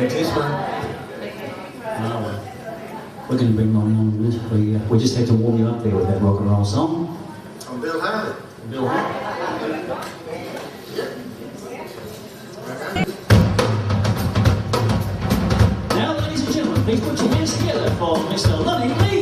We're going to bring Lonnie on a bit. We just had to warm you up there with that rock and roll song. I'm Bill Haley. Bill Haley. Now, ladies and gentlemen, please put your hands together for Mr. Lonnie Lee.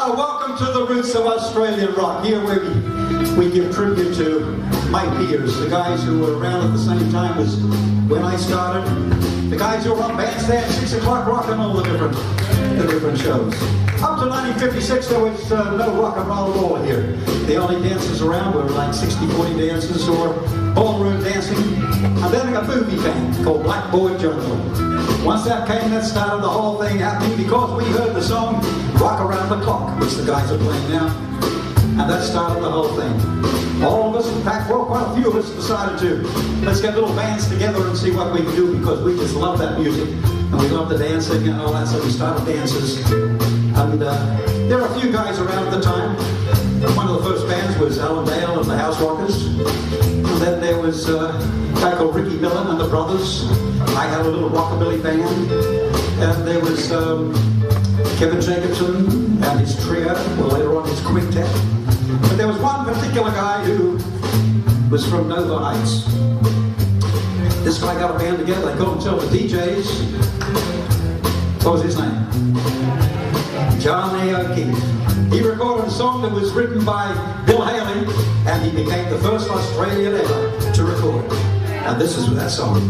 Welcome to the roots of Australian rock. Here we give tribute to my peers, the guys who were around at the same time as when I started, the guys who were on Bandstand, 6 o'clock rock and all the different shows. Up to 1956 there was no rock and roll at all here. The only dances around were like 60-40 dances or ballroom dancing. And then a movie band called Black Boy Jungle. Once that came, that started the whole thing happening because we heard the song Rock Around the Clock, which the guys are playing now. And that started the whole thing. All of us, in fact, well, quite a few of us decided to let's get little bands together and see what we can do because we just love that music. And we love the dancing and all that, so we started dances. And there were a few guys around at the time. One of the first bands was Alan Dale and the House Rockers. And then there was a guy called Ricky Millen and the Brothers. I had a little rockabilly band. And there was Kevin Jacobson and his trio, well later on his quintet. But there was one particular guy who was from Nova Heights. This guy got a band together, they called himself the DJs. What was his name? John A. O'Keefe. He recorded a song that was written by Bill Haley, and he became the first Australian ever to record it. And this is that song.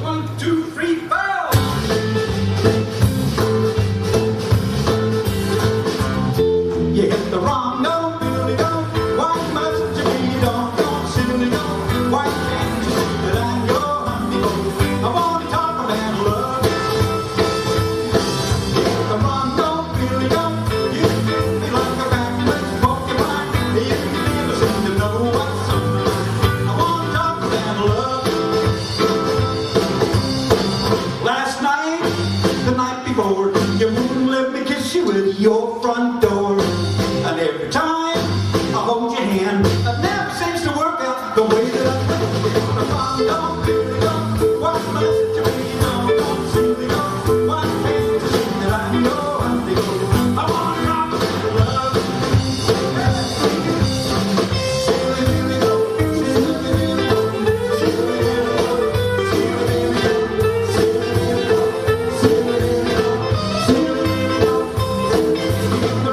1, 2, 3, 4. You hit the wrong note, Billy, don't. Why must you be don't silly don't? Why can't you sit down your honey boat? I want to talk about love. You hit the wrong note, Billy, don't. You fit me like a backwards porcupine. You never seem to know what's up. I want to talk about love. Last night, the night before, you wouldn't let me kiss you at your front door. And every time I hold your hand, it never seems to work out the way that I think. Don't really go, what must you be? Don't silly go, why can't you see that I know how to go? I want to rock with love. Silly Billy go, silly Billy go, silly Billy go, silly Billy go, silly Billy go, silly Billy go, silly Billy go.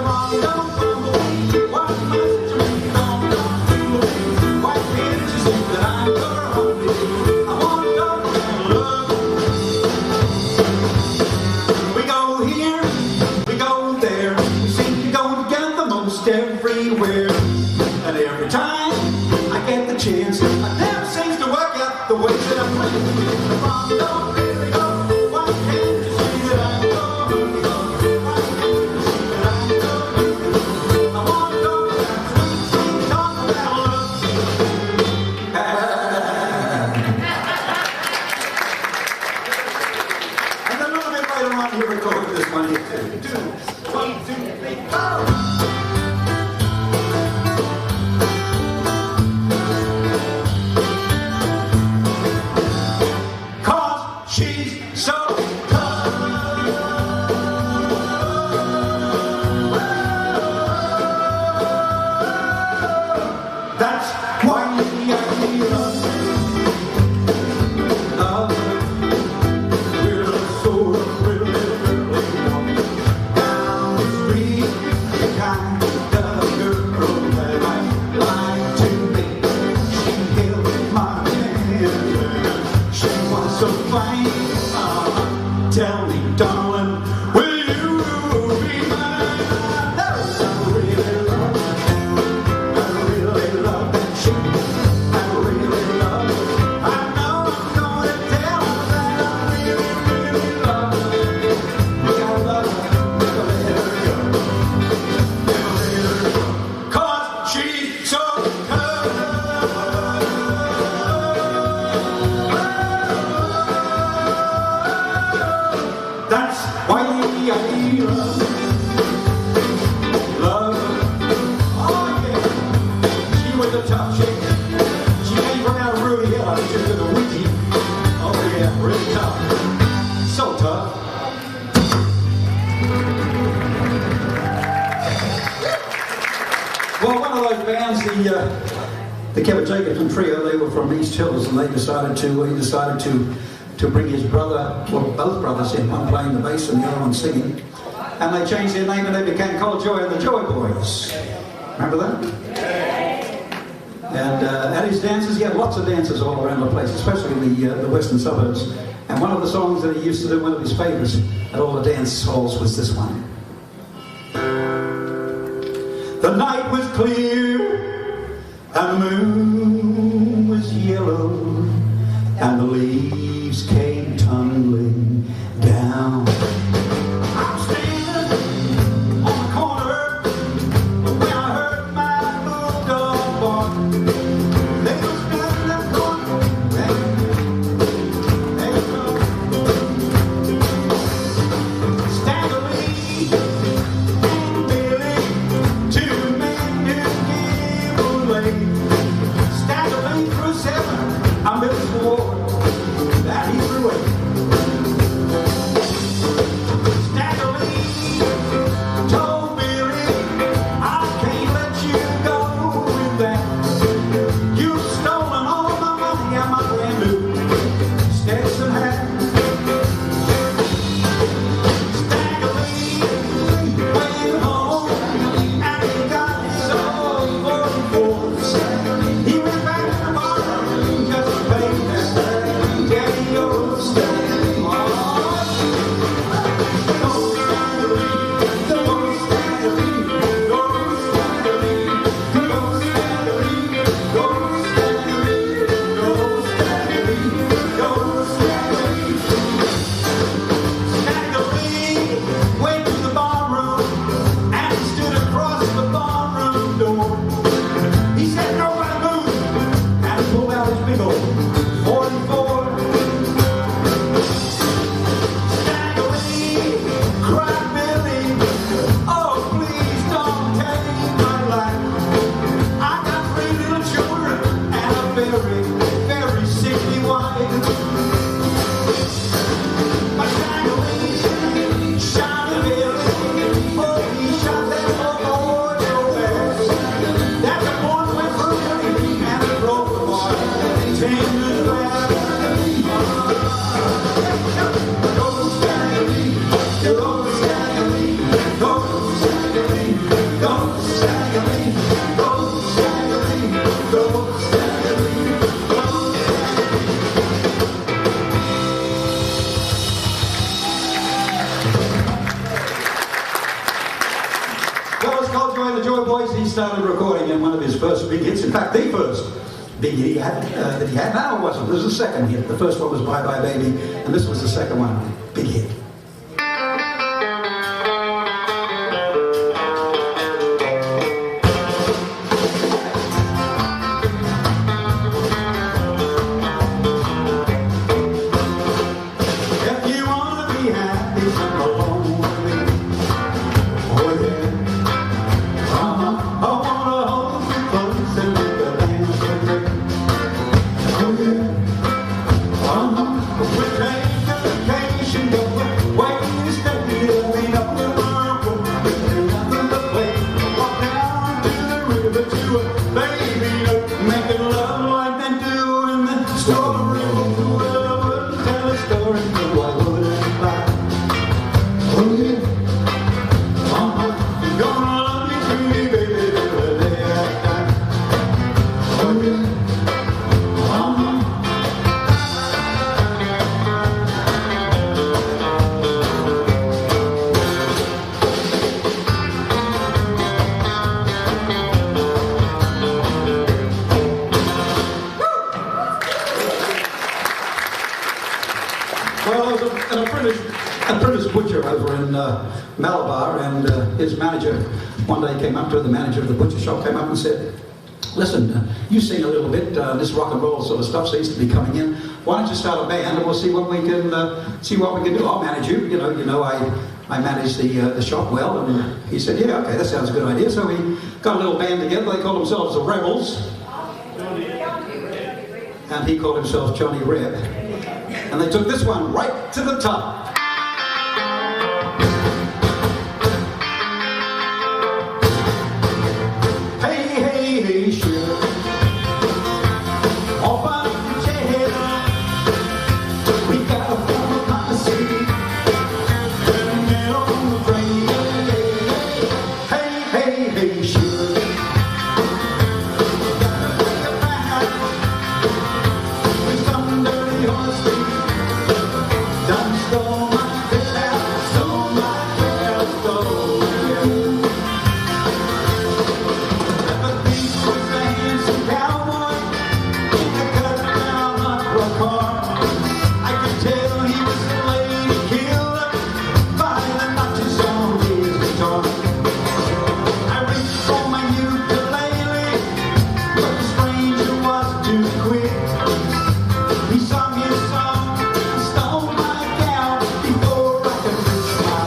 this one here. 1, 2, 3, go! Tell me, darling, will you be mine? I really love that chick. I really love her. I know I'm gonna tell her that I really, really love her. You gotta love her, never let her go. Never let her go. 'Cause she's so good. That's why I love her. Oh yeah, she was a tough chick. She came from out of Rudy Hill. I took her to the Ouija. Oh yeah, really tough. So tough. Well, one of those bands, the Kevin Jacobson Trio, they were from East Hills, and he decided to bring his brother, well, both brothers in, one playing the bass and the other one singing. And they changed their name and they became called Joy and the Joy Boys. Remember that? And at his dances, he had lots of dances all around the place, especially in the western suburbs. And one of the songs that he used to do, one of his favorites at all the dance halls, was this one. The night was clear and the moon was yellow and the leaves came tumbling down. I'm standing on the corner when I heard my bulldog bark. They were standing in the corner. They were Stanley and Billy, two men who came away. Stanley threw 7, I'm Billy for that he threw away. Stanley told Billy, I can't let you go with that. You've stolen all my money and my brand new Stetson hat. Stanley went home and he got his old 44s. He went back to the bar just to pay that. Daddy owes Stanley more. Go Stanley, go Stanley, go Stanley, go Stanley, go Stanley, go Stanley, go Stanley. Stanley went to the barroom and he stood across the barroom door. He said, "Nobody move," and he pulled out his big old 44. Stanley cried, Billy, oh please don't take my life. I got 3 little children and a very, very sickly wife. But Stanley shot at Billy, oh he shot that little boy so fast that the boys went for Billy and it broke the boy 10 to the back. Go Stanley, go Stanley, go Stanley, go Stanley, go Stanley, go Stanley, go That was called Joy and the Joy Boys. He started recording in one of his first big hits. In fact, the first big hit that he had. No, it wasn't. This was the second hit. The first one was Bye Bye Baby, and this was the second one. Big hit. If you want to be happy, come along. Well, I was an apprentice butcher over in Malabar, and his manager, one day came up to the manager of the butcher shop, came up and said, listen, you sing a little bit, this rock and roll sort of stuff seems to be coming in. Why don't you start a band and we'll see what we can do. I'll manage you. You know, I manage the shop well. And he said, yeah, okay, that sounds a good idea. So we got a little band together. They called themselves the Rebels. And he called himself Johnny Reb. And they took this one right to the top. Hey, hey, hey, sure. Open the jail. We got a former policy. And get on the train. Hey, hey, hey, sure. Gotta bring it back. With some dirty honesty. Done stole my girl, stole my girl, stole my girl. The thief was a handsome cowboy in a cut-down hot car. I could tell he was a lady killer by the notches on his guitar. I reached for my ukulele, but the stranger was too quick. He sung his song, stole my gal before I could reach my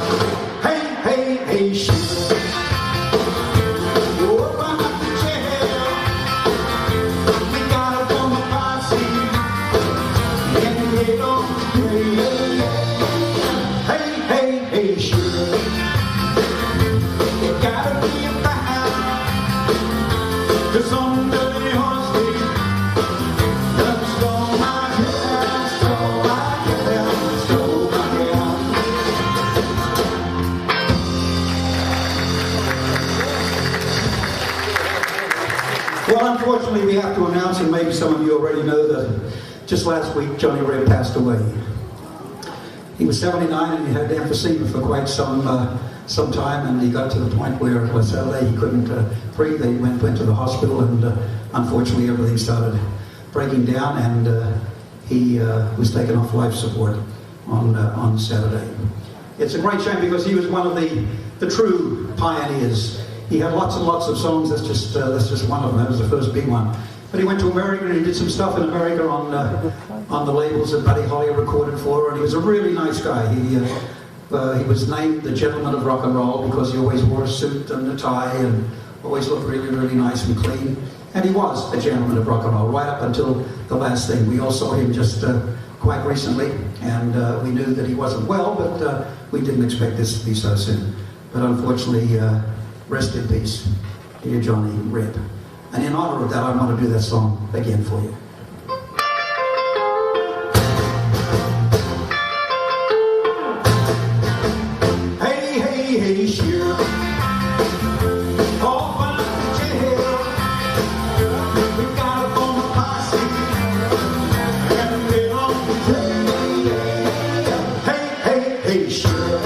hey, hey, hey, shit. Open up the jail. We got a former posse. And they don't play. Hey, hey, hey, shit. It gotta be about to some dirty honesty. Done stole my girl, stole my girl, stole my girl. Well, unfortunately, we have to announce, and maybe some of you already know, that just last week Johnny Ray passed away. He was 79 and he had emphysema for quite some time, and he got to the point where Saturday he couldn't breathe. He went to the hospital, and unfortunately everything started breaking down, and he was taken off life support on Saturday. It's a great shame because he was one of the true pioneers. He had lots and lots of songs. That's just one of them. That was the first big one. But he went to America and he did some stuff in America on the labels that Buddy Holly recorded for, and he was a really nice guy. He was named the Gentleman of Rock and Roll because he always wore a suit and a tie and always looked really, really nice and clean. And he was a gentleman of rock and roll right up until the last thing. We all saw him just quite recently, and we knew that he wasn't well, but we didn't expect this to be so soon. But unfortunately, rest in peace, dear Johnny Reb. And in honor of that, I want to do that song again for you. Hey, hey, hey, sure. Open up the jail. We got a former posse. And they're on the trail. Hey, hey, hey, sure.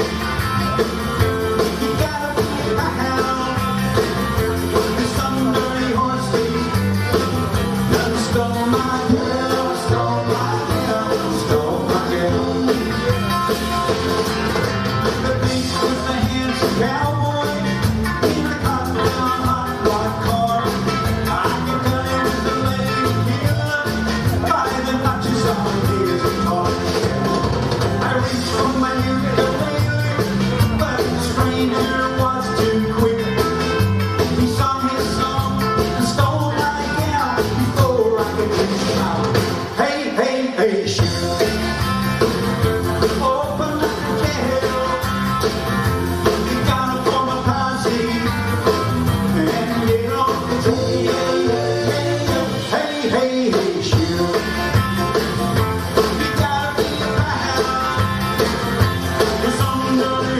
You gotta be around. There's some dirty horse thief. Done stole my girl, stole my girl, stole my girl. The thief was a handsome cowboy in a cut-down hot rod car. I can tell he was a lady killer by the notches on his guitar. I reached for my ukulele, but the stranger was too quick. He sung his song and stole my gal before I could reach out. Hey, hey, hey, sure. Open up the jail. We got a former posse, and get off the trail. Hey, hey, hey, sure. You gotta be around. There's some dirty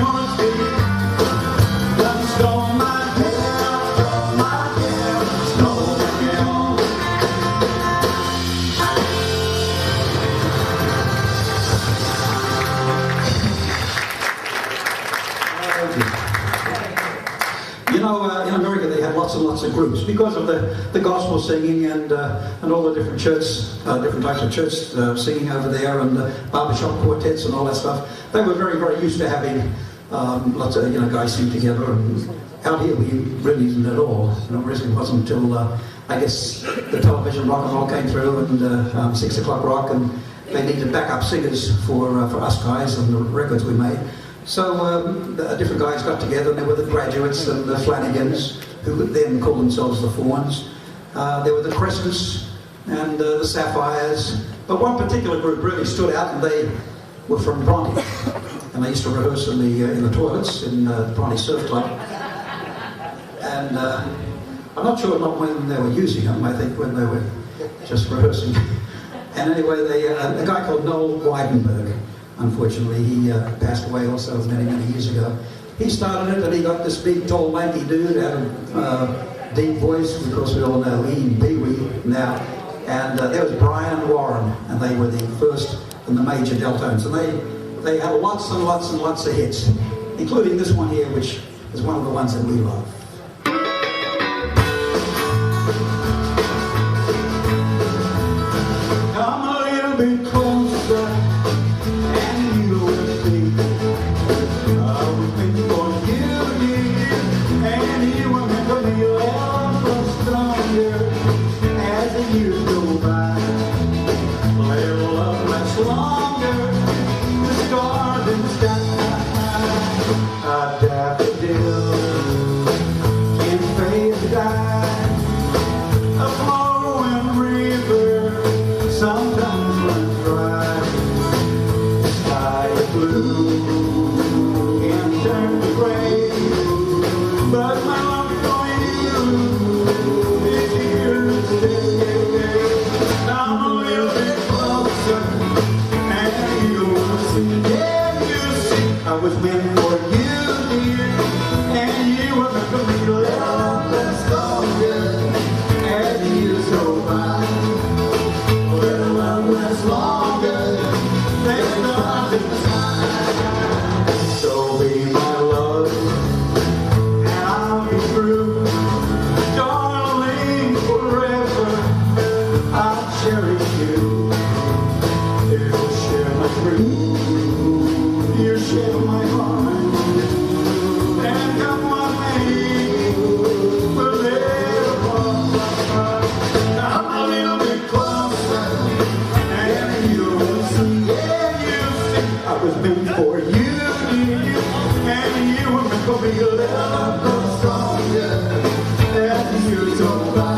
In America they had lots and lots of groups because of the gospel singing and all the different different types of church singing over there, and barbershop quartets and all that stuff. They were very, very used to having lots of guys sing together. And out here we really didn't at all. It really wasn't until I guess the television rock and roll came through, and 6 o'clock rock, and they needed backup singers for us guys and the records we made. So the different guys got together, and there were the Graduates and the Flanagans, who then called themselves the Fawns. There were the Crescents and the Sapphires. But one particular group really stood out, and they were from Bronte. And they used to rehearse in the toilets in the Bronte Surf Club. And I'm not sure when they were using them, I think when they were just rehearsing. And anyway, a guy called Noel Weidenberg, unfortunately, he passed away also many, many years ago. He started it, and he got this big, tall, lanky dude out of deep voice. Of course, we all know Ian Pee Wee now. And there was Brian and Warren, and they were the first and the major Deltones. And they had lots and lots and lots of hits, including this one here, which is one of the ones that we love. Come a little bit closer, and you will see I was waiting for you, dear, and you will never be a little stronger as the years go by. Little love lasts longer, the stars in the sky, a daffodil can't fade to die, a flowing river sometimes runs dry. The sky is blue, can turn to gray, but my love for you is here to stay. Come a little bit closer, and you will see, yeah, you see, I was meant for you, dear, and you were meant for me to love less longer as the years go by. Little love lasts longer than stars in the sky. So be my love, and I'll be true, darling, forever. I'll cherish you. You'll share my truth, you'll share my heart, and come what may, we'll never part. Come a little bit closer, and you'll see, yeah, you'll see, I was meant for you, dear, and you were meant for me to love stronger as the years go by.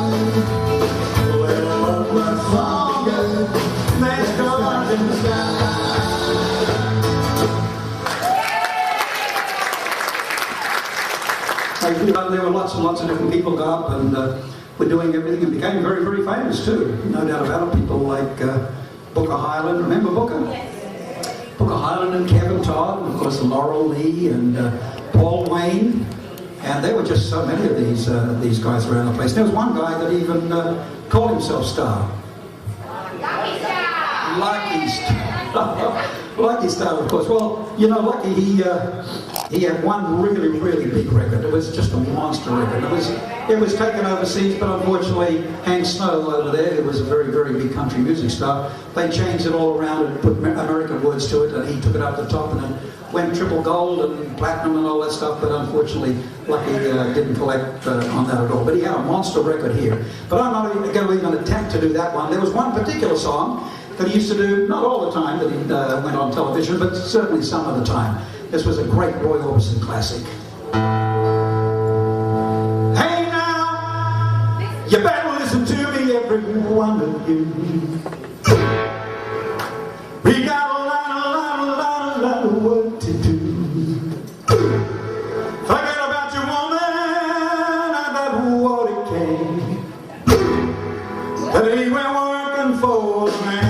Little love lasts longer than stars in the sky. There were lots and lots of different people got up and were doing everything, and became very, very famous too. No doubt about it. People like Booker Hyland. Remember Booker? Yes. Booker Hyland and Kevin Todd, and of course Laurel Lee and Paul Wayne. And there were just so many of these guys around the place. There was one guy that even called himself Star. Lucky Star. Lucky Star. Lucky Star, of course. Well, Lucky, he had one really, really big record. It was just a monster record. It was taken overseas, but unfortunately, Hank Snow over there, who was a very, very big country music star, they changed it all around and put American words to it, and he took it up the top, and it went triple gold and platinum and all that stuff, but unfortunately, Lucky didn't collect on that at all. But he had a monster record here. But I'm not going to even attempt to do that one. There was one particular song that he used to do, not all the time that he went on television, but certainly some of the time. This was a great Roy Orbison classic. Hey now, you better listen to me, every one of you. We got a lot of work to do. Forget about your woman and that water can. That he went working for the man.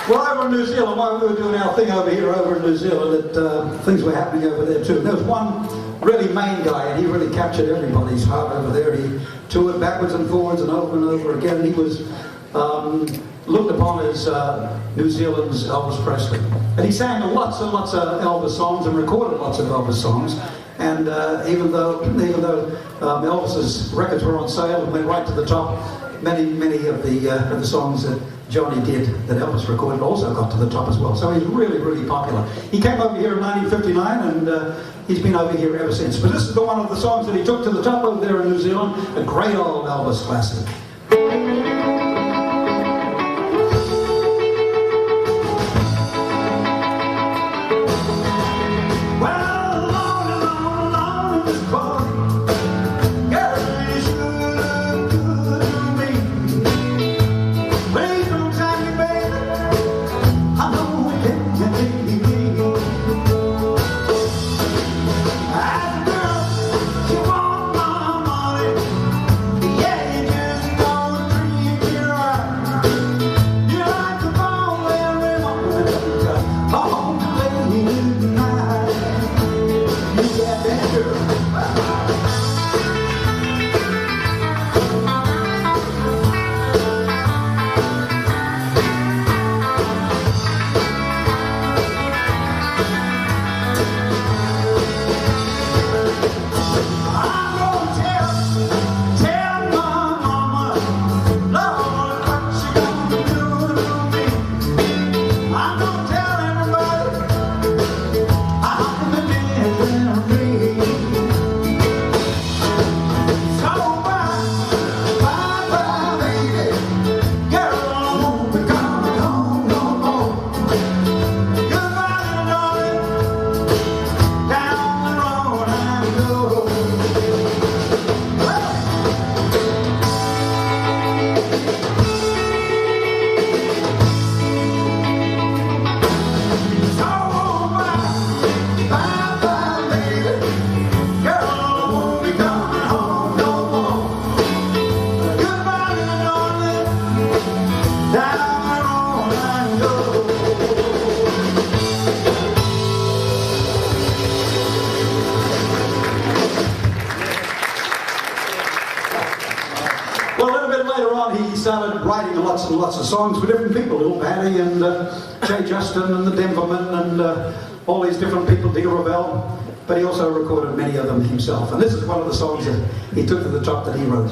Well, over in New Zealand, while we were doing our thing over here, over in New Zealand, things were happening over there too. There was one really main guy, and he really captured everybody's heart over there. He toured backwards and forwards and over again. He was looked upon as New Zealand's Elvis Presley. And he sang lots and lots of Elvis songs and recorded lots of Elvis songs. And even though Elvis's records were on sale and went right to the top, many of the songs that Johnny did that Elvis recorded also got to the top as well. So he's really, really popular. He came over here in 1959 and he's been over here ever since. But this is one of the songs that he took to the top over there in New Zealand, a great old Elvis classic. Started writing lots and lots of songs for different people, Little Patty and Jay Justin and the Denvermen and all these different people, Digger Revell, but he also recorded many of them himself. And this is one of the songs that he took to the top that he wrote.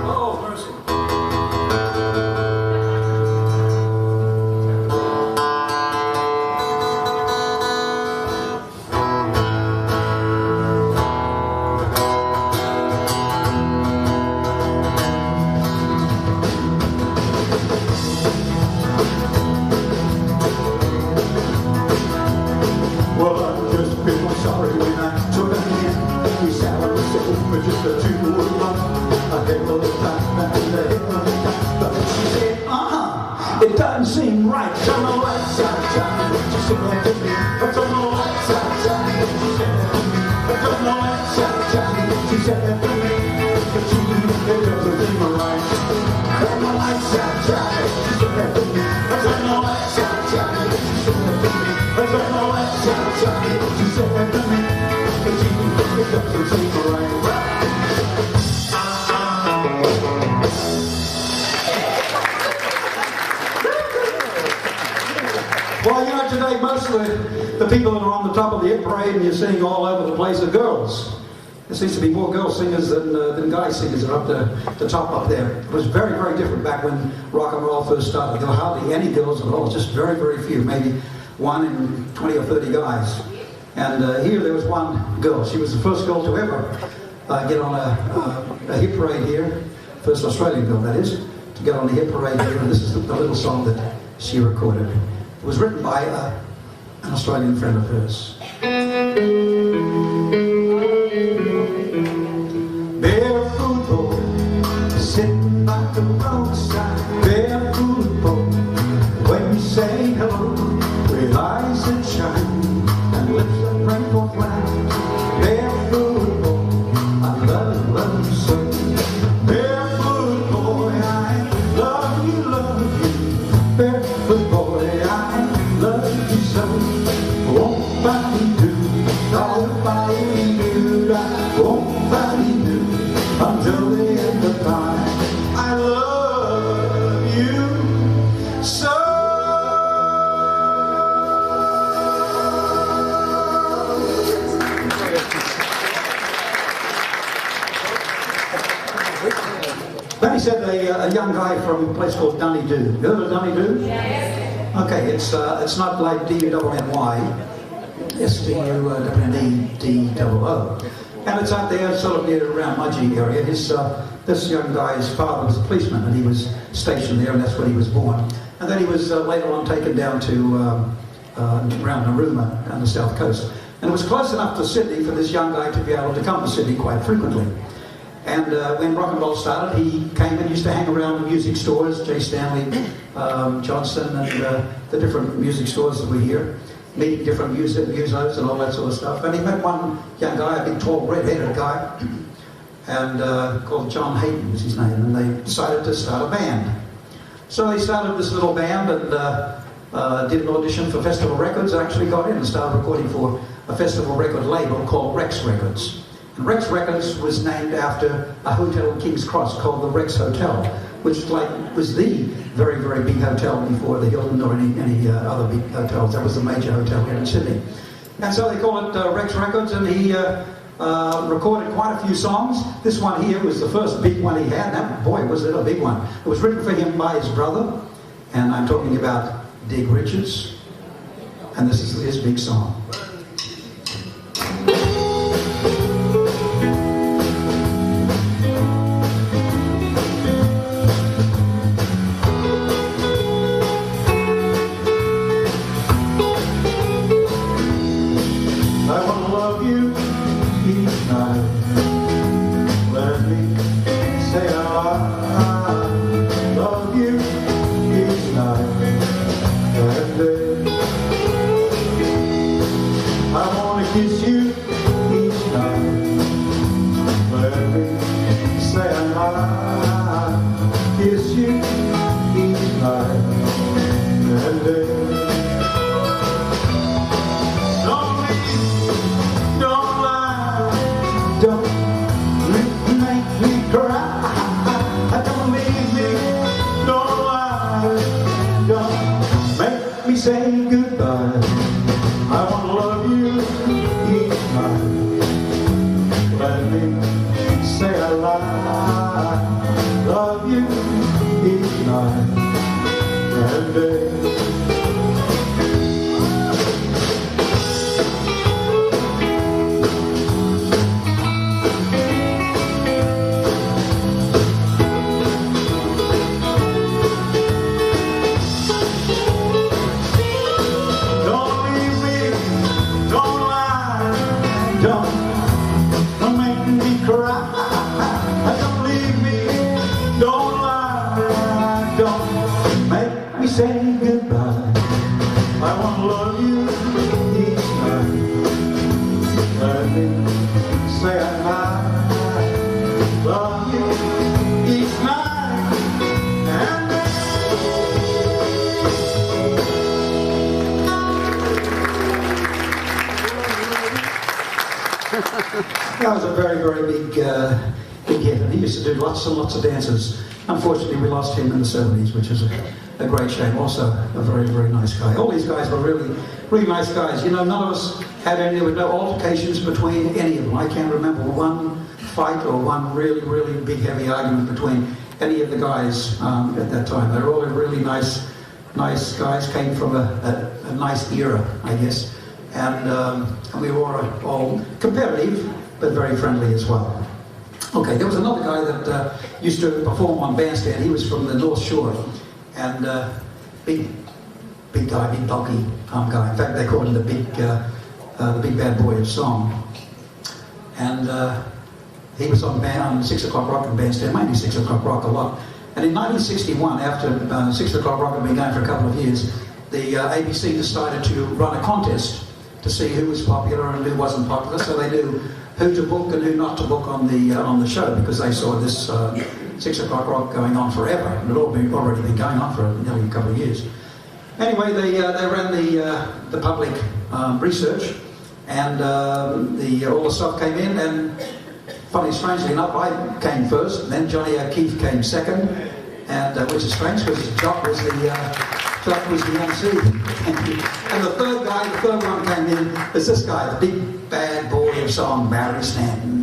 Oh, mercy. It doesn't seem right. Turn the lights out, she said to me. Turn the lights out, she said to me. Turn the lights out, she said to me. But it doesn't seem right. Turn the lights out, she said to me. Turn the lights out, she said to me. Turn the lights out, she said to me. But it doesn't seem right. Well, you know, today most of the people that are on the top of the hit parade and you're seeing all over the place are girls. There seems to be more girl singers than guy singers that are up the top up there. It was very, very different back when rock and roll first started. There were hardly any girls at all, just very, very few, maybe 1 in 20 or 30 guys. And here there was one girl. She was the first girl to ever get on a hit parade here, first Australian girl that is, to get on the hit parade here, and this is the little song that she recorded. It was written by an Australian friend of hers. Barefoot boy, sitting by the roadside. Barefoot boy, when you say hello, with eyes that shine and lips that bring forth light. Barefoot boy, I love you. say, barefoot boy, I love you, barefoot boy, I love you so. Won't body do, I'll body do, won't body do until the end of time. I love you so. Then he said a young guy from a place called Dunny Doo. You heard of Dunny Doo? Yes. Okay, it's not like D-U-N-N-Y, S-D-U-N-E-D-O-O. And it's out there sort of near around Mudgee area. This young guy's father was a policeman and he was stationed there and that's where he was born. And then he was later on taken down to around Narooma on the south coast. And it was close enough to Sydney for this young guy to be able to come to Sydney quite frequently. And when rock and roll started, he came and used to hang around the music stores, J. Stanley Johnson, and the different music stores that were here, meeting different musos and all that sort of stuff. And he met one young guy, a big, tall, red-headed guy, and called John Hayden was his name, and they decided to start a band. So they started this little band and did an audition for Festival Records, and actually got in and started recording for a festival record label called Rex Records. And Rex Records was named after a hotel in King's Cross called the Rex Hotel, which was the very, very big hotel before the Hilton or any other big hotels. That was the major hotel here in Sydney. And so they call it Rex Records, and he recorded quite a few songs. This one here was the first big one he had. That, boy, was it a big one. It was written for him by his brother, and I'm talking about Dig Richards, and this is his big song. Kiss you each night. Let me say I kiss you each night and day. Don't leave, don't lie, don't make me cry. Don't leave me, don't lie, don't make me say goodbye. I want to love you each night. Let me say I love you each night and day. Don't make me cry. Don't leave me. Don't lie. Don't make me say goodbye. I want to love you each night. Let me say I love you each night and day. That was a very, very big hit, and he used to do lots and lots of dances. Unfortunately, we lost him in the 70s, which is a great shame. Also, a very, very nice guy. All these guys were really, really nice guys. You know, none of us had any, there were no altercations between any of them. I can't remember one fight or one really, really big, heavy argument between any of the guys at that time. They were all really nice guys, came from a nice era, I guess. And we were all competitive, but very friendly as well. Okay, there was another guy that used to perform on Bandstand. He was from the North Shore, and big guy, big bulky guy. In fact, they called him the big bad boy of song. And he was on 6 O'Clock Rock and Bandstand, mainly 6 O'Clock Rock a lot. And in 1961, after 6 O'Clock Rock had been going for a couple of years, the ABC decided to run a contest to see who was popular and who wasn't popular. So they do who to book and who not to book on the show, because they saw this 6 o'clock rock going on forever. It had already been going on for nearly a couple of years. Anyway, they ran the public research, and all the stuff came in, and strangely enough, I came first, and then Johnny O'Keefe came second, and which is strange because Jock was the MC. And the third one came in is this guy, the big bad boy of song, Barry Stanton.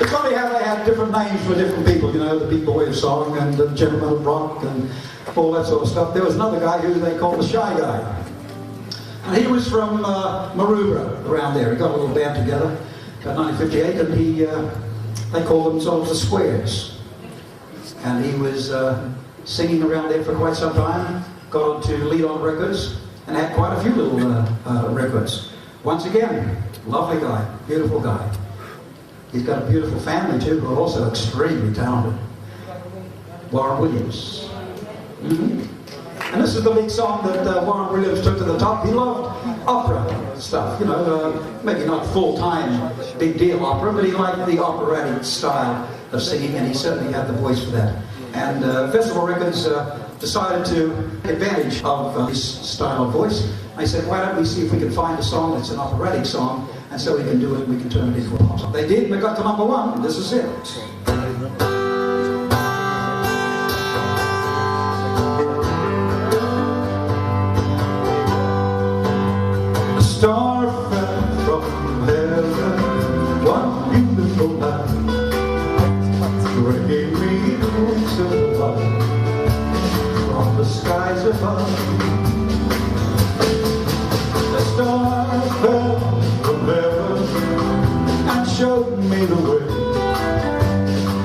It's funny how they had different names for different people, you know, the big boy of song and the gentleman of rock and all that sort of stuff. There was another guy who they called the Shy Guy. And he was from Maroubra, around there. He got a little band together about 1958, and they called themselves the Squares. And he was singing around there for quite some time, got on to Lead On Records, and had quite a few little records. Once again, lovely guy, beautiful guy. He's got a beautiful family too, who are also extremely talented. Warren Williams. And this is the big song that Warren Williams took to the top. He loved opera stuff, you know, maybe not full-time big deal opera, but he liked the operatic style of singing, and he certainly had the voice for that. And Festival Records decided to take advantage of his style of voice. I said, why don't we see if we can find a song that's an operatic song, and so we can do it, we can turn it into a pop song. They did, and they got to #1, and this is it. A star fell from heaven one beautiful night, bringing me glimpse of light from the skies above. The star fell from heaven and showed me the way,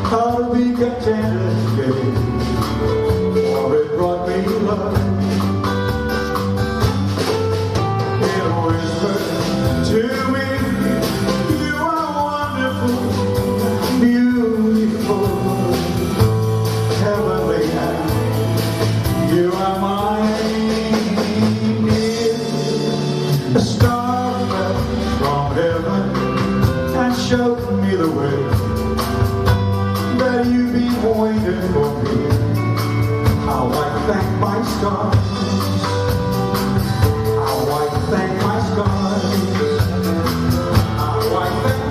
how to be content and gay, for it brought me love. It whispered to me, you are wonderful, beautiful, heavenly, and you are mine, dear. A star fell from heaven and showed me the way, that you've been waiting for me. How I thank my stars, how I thank my stars, how I thank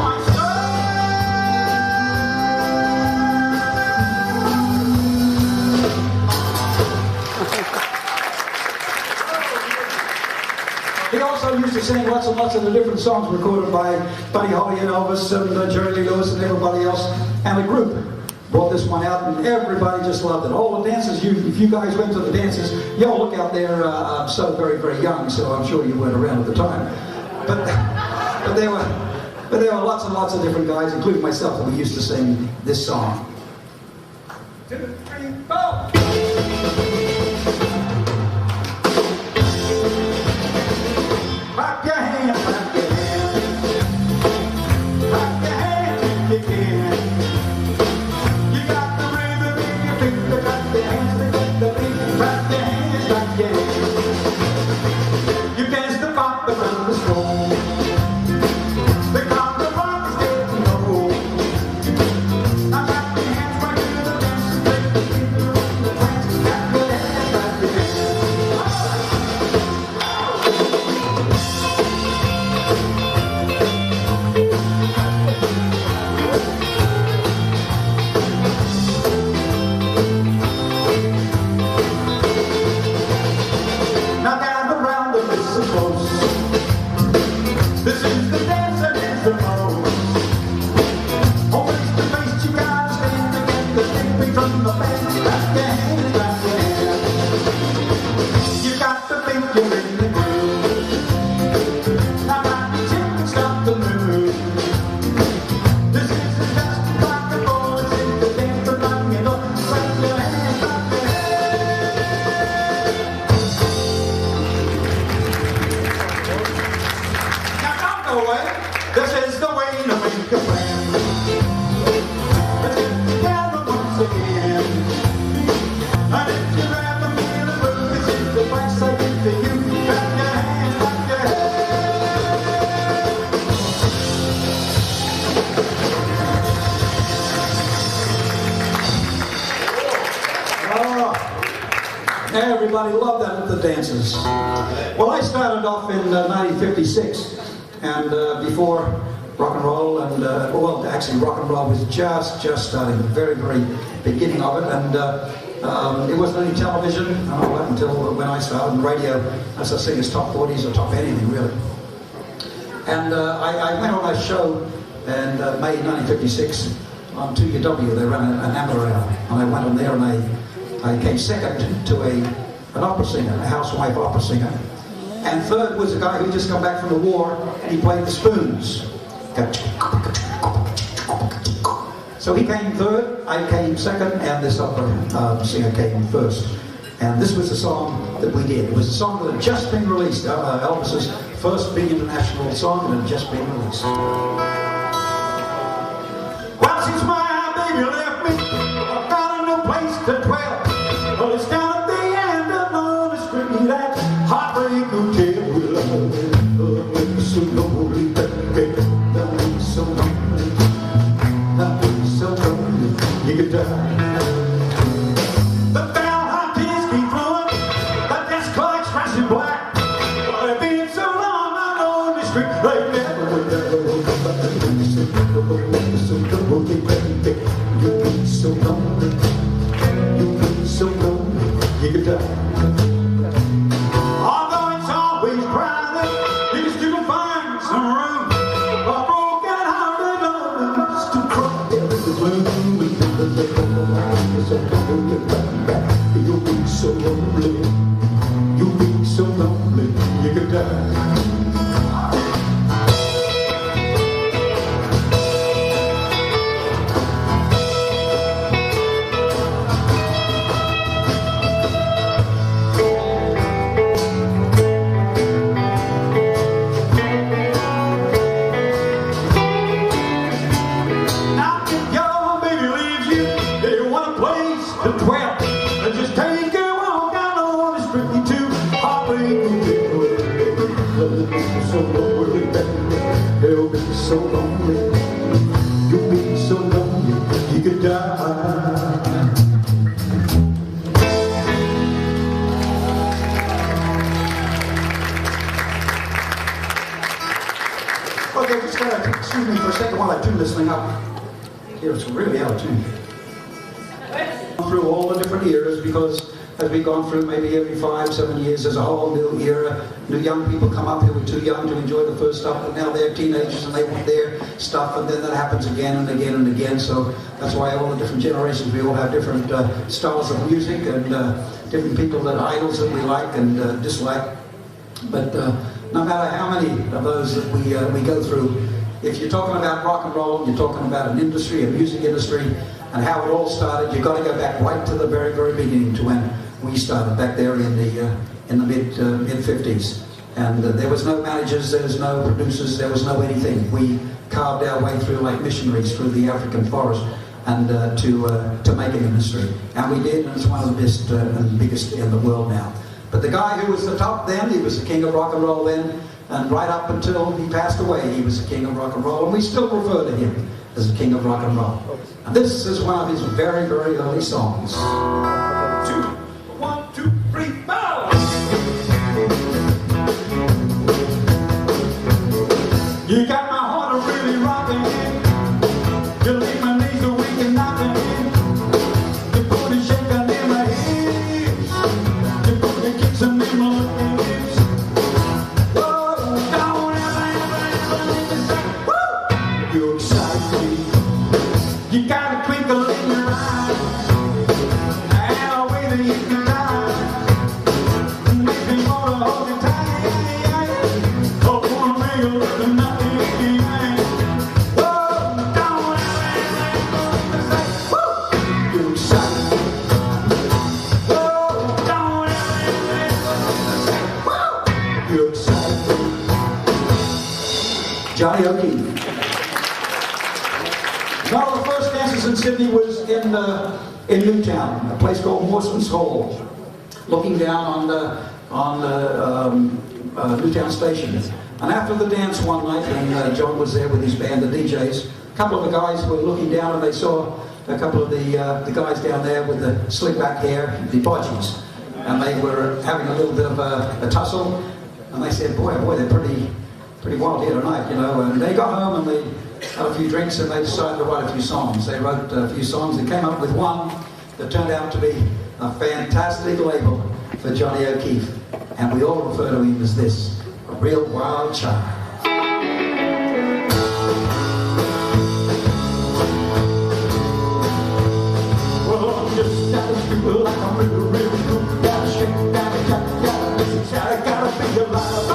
my stars. He also used to sing lots and lots of the different songs recorded by Buddy Holly and Elvis and Jerry Lee Lewis and everybody else, and a group brought this one out, and everybody just loved it. All the dances, if you guys went to the dances, y'all look out there, I'm so very, very young, so I'm sure you weren't around at the time. But there were lots and lots of different guys, including myself, that we used to sing this song. 2, 3, 4. Clap your hands, clap your hands. Clap your hands if you can. You got the rhythm in your feet, clap your hands to get the beat. Clap your hands, clap your hands. You dance the bop around the storm. The clock the rock is getting old. Now clap your hands right to the dance. Break the beat, the dance. Clap your hands, clap your hands. Now gather round and listen close. This is the dance that is the most. Oh, face to face, you gotta stand to get the stepping from the band. Clap your hands, clap your hands. You got to think you're in the groove. Now got the chick and stop the move. This isn't just rock and roll, it's in the dance for rock and roll. Clap your hands, clap your hands. Now don't go away. This is the way to make a plan. Let's get together once again. And if you ever feel the mood, this is the place I give to you. Clap your hands, clap your hands. Oh, everybody loved that at the dances. Well, I started off in 1956, and before rock and roll, and well, actually rock and roll was just starting, the very, very beginning of it, and it wasn't any television and all that until when I started in radio, as I sing as top 40s or top anything really. And I went on a show in May 1956 on 2UW. They ran an amateur hour, and I went on there and I came second to an opera singer, a housewife opera singer. And third was a guy who just come back from the war, and he played the spoons. So he came third, I came second, and this opera singer came first. And this was the song that we did. It was a song that had just been released, Elvis's first big international song that had just been released. Well, since my baby left me, I've got a new place to dwell. Well, it's down at the end of the street, that heartbreak hotel. I'm so lonely, baby. I'm so lonely. I'm so lonely, you could die. The bell hot tears keep flowing, but this clock's flashing black. But it's been so long, I'm on the street, like never would ever come back. So lonely, baby. You've been so lonely. You've been so lonely, you could die. Although it's always private, you can still find some room for broken-hearted lovers to cry in the gloom. You'll be so lonely, you'll be so lonely, you could die. You'll be so lonely, you'll be so lonely, you could die. Okay, just excuse me for a second while I tune this thing up. Here, it's really out of tune. Through all the different ears, because as we've gone through, maybe every 5, 7 years, there's a whole new era. New young people come up who were too young to enjoy the first stuff, but now they're teenagers and they want their stuff, and then that happens again and again and again. So that's why all the different generations, we all have different styles of music and different people that idols that we like and dislike. But no matter how many of those that we go through, if you're talking about rock and roll, you're talking about an industry, a music industry, and how it all started, you've got to go back right to the very, very beginning, to when we started back there in the mid 50s. And there was no managers, there was no producers, there was no anything. We carved our way through like missionaries through the African forest and to make an industry. And we did, and it's one of the best and biggest in the world now. But the guy who was the top then, he was the king of rock and roll then, and right up until he passed away, he was the king of rock and roll, and we still refer to him as the king of rock and roll. And this is one of his very, very early songs. 1, 2, 3, 4. You got my heart really rocking. You leave my knees a weak and knocking. You put it shaking in my hips. You put it kissing in my lips. Whoa, don't ever let me say, woo! You excite me. You got a twinkle in your eye, and a way that you can lie. Makes me wanna hold you tight. Oh, wanna make you look at night. Johnny O'Keefe. One of the first dances in Sydney was in Newtown, a place called Morsman's Hall, looking down on the Newtown station. And after the dance one night, and John was there with his band, the DJs, a couple of the guys were looking down and they saw a couple of the guys down there with the slick back hair, the bodgies, and they were having a little bit of a tussle. And they said, boy, they're pretty wild here tonight, you know. And they got home and they had a few drinks and they decided to write a few songs. They wrote a few songs and came up with one that turned out to be a fantastic label for Johnny O'Keefe. And we all refer to him as this, a real wild child. Well, I'm just out of people like I'm real cool. Gotta shake, gotta listen, gotta be alive.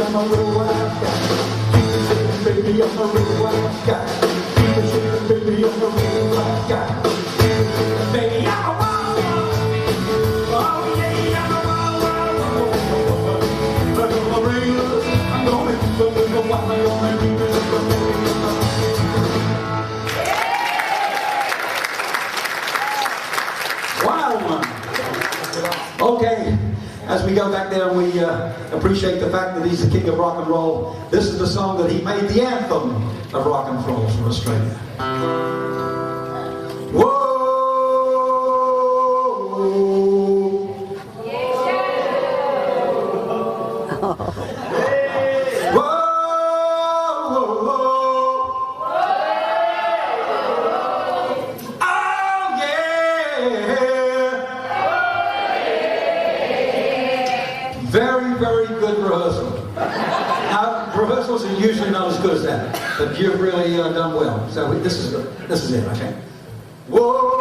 I'm a real wild guy. Baby, I'm a real wild guy. Baby, I'm a real wild guy. Baby, I'm a wild one. Oh yeah, I'm a wild one. I'm a real. I'm gonna keep it with a wild. I'm gonna keep it with a wild one. Okay. As we go back there and we appreciate the fact that he's the king of rock and roll, this is the song that he made the anthem of rock and roll for Australia. Whoa! Very, very good rehearsal. Now, rehearsals are usually not as good as that, but you've really done well. So this is it, okay? Whoa!